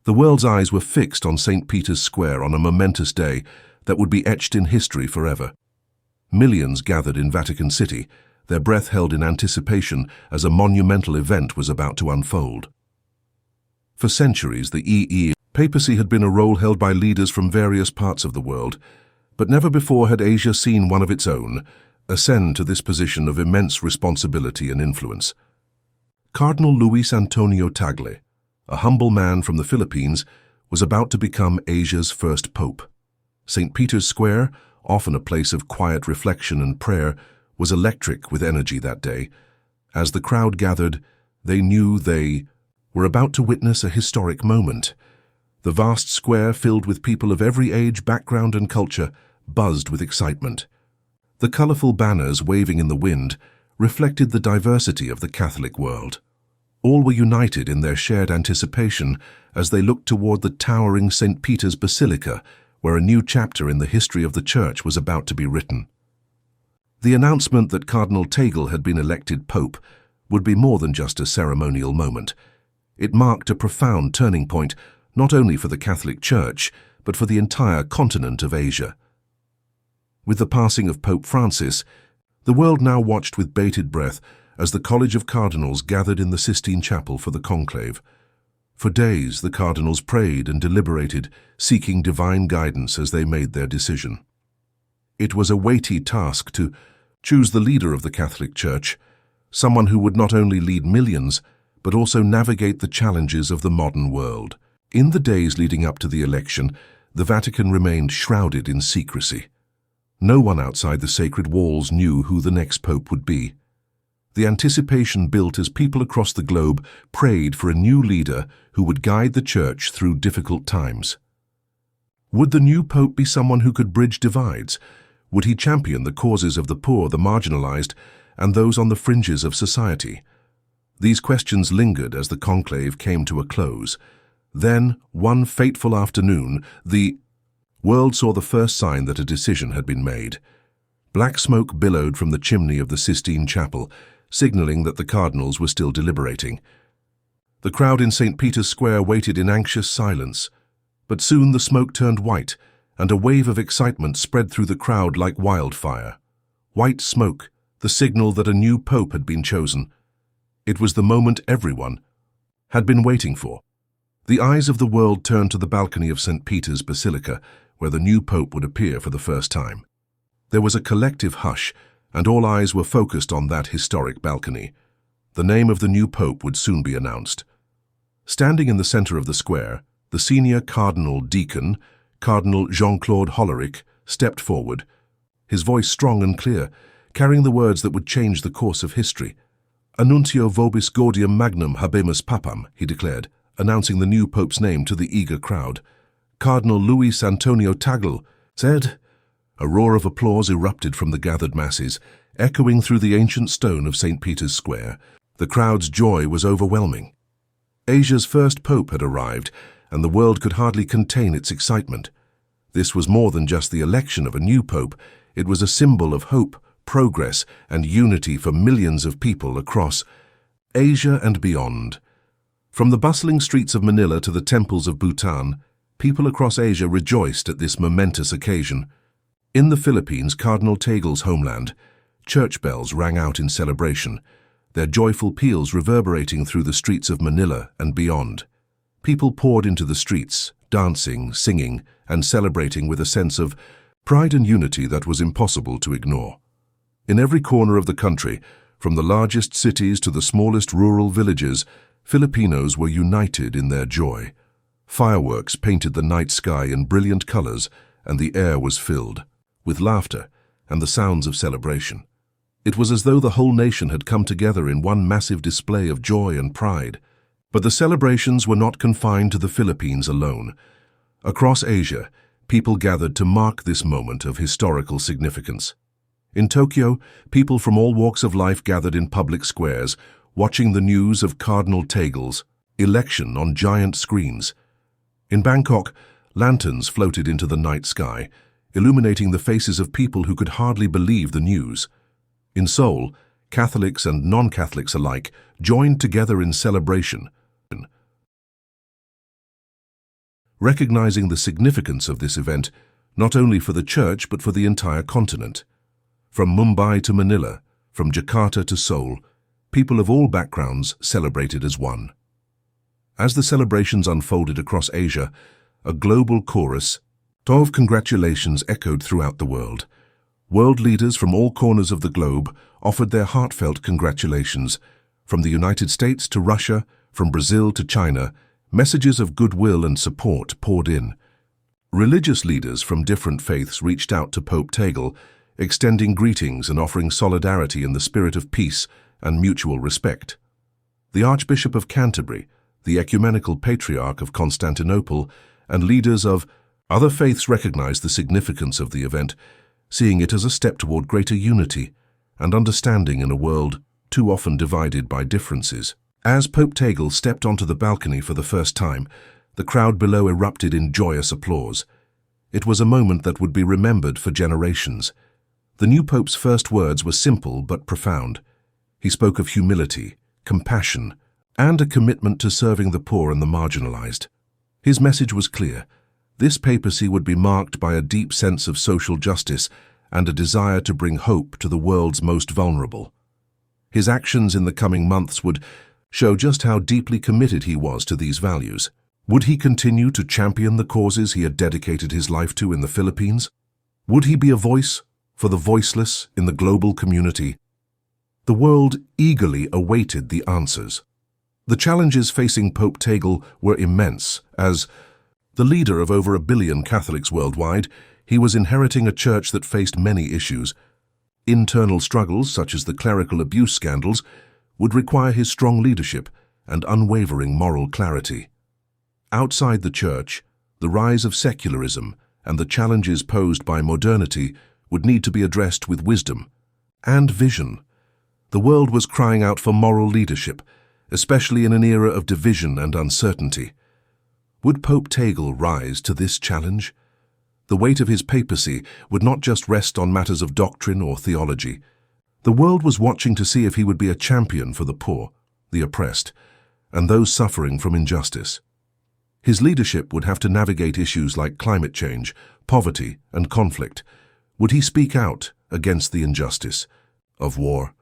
The world's eyes were fixed on St. Peter's Square on a momentous day that would be etched in history forever. Millions gathered in Vatican City, their breath held in anticipation as a monumental event was about to unfold. For centuries, the papacy had been a role held by leaders from various parts of the world, but never before had Asia seen one of its own ascend to this position of immense responsibility and influence. Cardinal Luis Antonio Tagle, a humble man from the Philippines, was about to become Asia's first pope. St. Peter's Square, often a place of quiet reflection and prayer, was electric with energy that day. As the crowd gathered, they knew they were about to witness a historic moment. The vast square, filled with people of every age, background and culture, buzzed with excitement. The colorful banners waving in the wind reflected the diversity of the Catholic world. All were united in their shared anticipation as they looked toward the towering St. Peter's Basilica, where a new chapter in the history of the Church was about to be written. The announcement that Cardinal Tagle had been elected Pope would be more than just a ceremonial moment. It marked a profound turning point, not only for the Catholic Church, but for the entire continent of Asia. With the passing of Pope Francis, the world now watched with bated breath as the College of Cardinals gathered in the Sistine Chapel for the conclave. For days, the cardinals prayed and deliberated, seeking divine guidance as they made their decision. It was a weighty task to choose the leader of the Catholic Church, someone who would not only lead millions, but also navigate the challenges of the modern world. In the days leading up to the election, the Vatican remained shrouded in secrecy. No one outside the sacred walls knew who the next pope would be. The anticipation built as people across the globe prayed for a new leader who would guide the Church through difficult times. Would the new pope be someone who could bridge divides? Would he champion the causes of the poor, the marginalized, and those on the fringes of society? These questions lingered as the conclave came to a close. Then, one fateful afternoon, the world saw the first sign that a decision had been made. Black smoke billowed from the chimney of the Sistine Chapel, signaling that the cardinals were still deliberating. The crowd in St. Peter's Square waited in anxious silence, but soon the smoke turned white, and a wave of excitement spread through the crowd like wildfire. White smoke, the signal that a new pope had been chosen. It was the moment everyone had been waiting for. The eyes of the world turned to the balcony of St. Peter's Basilica, where the new pope would appear for the first time. There was a collective hush, and all eyes were focused on that historic balcony. The name of the new pope would soon be announced. Standing in the center of the square, the senior cardinal deacon, Cardinal Jean-Claude Hollerich, stepped forward, his voice strong and clear, carrying the words that would change the course of history. "Annuntio vobis gaudium magnum habemus papam," he declared, announcing the new pope's name to the eager crowd. Cardinal Luis Antonio Tagle said. A roar of applause erupted from the gathered masses, echoing through the ancient stone of St. Peter's Square. The crowd's joy was overwhelming. Asia's first pope had arrived, and the world could hardly contain its excitement. This was more than just the election of a new pope. It was a symbol of hope, progress, and unity for millions of people across Asia and beyond. From the bustling streets of Manila to the temples of Bhutan, people across Asia rejoiced at this momentous occasion. In the Philippines, Cardinal Tagle's homeland, church bells rang out in celebration, their joyful peals reverberating through the streets of Manila and beyond. People poured into the streets, dancing, singing, and celebrating with a sense of pride and unity that was impossible to ignore. In every corner of the country, from the largest cities to the smallest rural villages, Filipinos were united in their joy. Fireworks painted the night sky in brilliant colors, and the air was filled with laughter and the sounds of celebration. It was as though the whole nation had come together in one massive display of joy and pride. But the celebrations were not confined to the Philippines alone. Across Asia, people gathered to mark this moment of historical significance. In Tokyo, people from all walks of life gathered in public squares, watching the news of Cardinal Tagle's election on giant screens. In Bangkok, lanterns floated into the night sky, illuminating the faces of people who could hardly believe the news. In Seoul, Catholics and non-Catholics alike joined together in celebration. recognizing the significance of this event not only for the Church but for the entire continent. From Mumbai to Manila, from Jakarta to Seoul, people of all backgrounds celebrated as one. As the celebrations unfolded across Asia, a global chorus of congratulations echoed throughout the world. World leaders from all corners of the globe offered their heartfelt congratulations. From the United States to Russia, from Brazil to China, messages of goodwill and support poured in. Religious leaders from different faiths reached out to Pope Tagle, extending greetings and offering solidarity in the spirit of peace and mutual respect. The Archbishop of Canterbury, the Ecumenical Patriarch of Constantinople, and leaders of other faiths recognized the significance of the event, seeing it as a step toward greater unity and understanding in a world too often divided by differences. As Pope Tagle stepped onto the balcony for the first time, the crowd below erupted in joyous applause. It was a moment that would be remembered for generations. The new Pope's first words were simple but profound. He spoke of humility, compassion, and a commitment to serving the poor and the marginalized. His message was clear. This papacy would be marked by a deep sense of social justice and a desire to bring hope to the world's most vulnerable. His actions in the coming months would show just how deeply committed he was to these values. Would he continue to champion the causes he had dedicated his life to in the Philippines? Would he be a voice for the voiceless in the global community? The world eagerly awaited the answers. The challenges facing Pope Tagle were immense. As the leader of over 1 billion Catholics worldwide, he was inheriting a church that faced many issues. Internal struggles, such as the clerical abuse scandals, would require his strong leadership and unwavering moral clarity. Outside the church, the rise of secularism and the challenges posed by modernity would need to be addressed with wisdom and vision. The world was crying out for moral leadership, especially in an era of division and uncertainty. Would Pope Tagle rise to this challenge? The weight of his papacy would not just rest on matters of doctrine or theology. The world was watching to see if he would be a champion for the poor, the oppressed, and those suffering from injustice. His leadership would have to navigate issues like climate change, poverty, and conflict. Would he speak out against the injustice of war?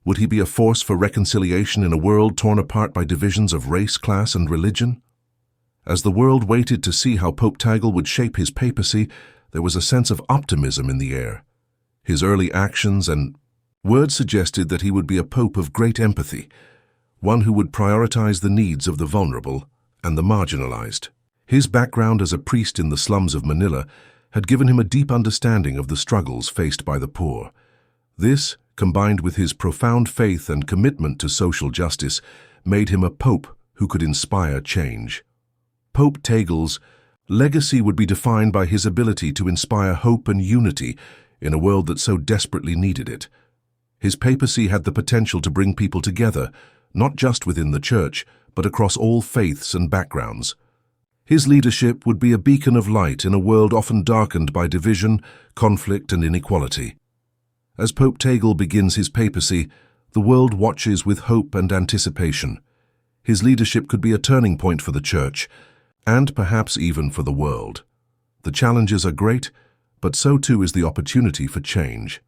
Would he be a force for reconciliation in a world torn apart by divisions of race, class, and religion? As the world waited to see how Pope Tagle would shape his papacy, there was a sense of optimism in the air. His early actions and words suggested that he would be a pope of great empathy, one who would prioritize the needs of the vulnerable and the marginalized. His background as a priest in the slums of Manila had given him a deep understanding of the struggles faced by the poor. This, combined with his profound faith and commitment to social justice, made him a pope who could inspire change. Pope Tagle's legacy would be defined by his ability to inspire hope and unity in a world that so desperately needed it. His papacy had the potential to bring people together, not just within the church, but across all faiths and backgrounds. His leadership would be a beacon of light in a world often darkened by division, conflict, and inequality. As Pope Tagle begins his papacy, the world watches with hope and anticipation. His leadership could be a turning point for the church, and perhaps even for the world. The challenges are great, but so too is the opportunity for change.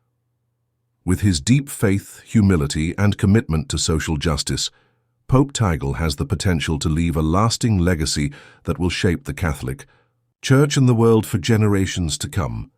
With his deep faith, humility, and commitment to social justice, Pope Tagle has the potential to leave a lasting legacy that will shape the Catholic Church and the world for generations to come.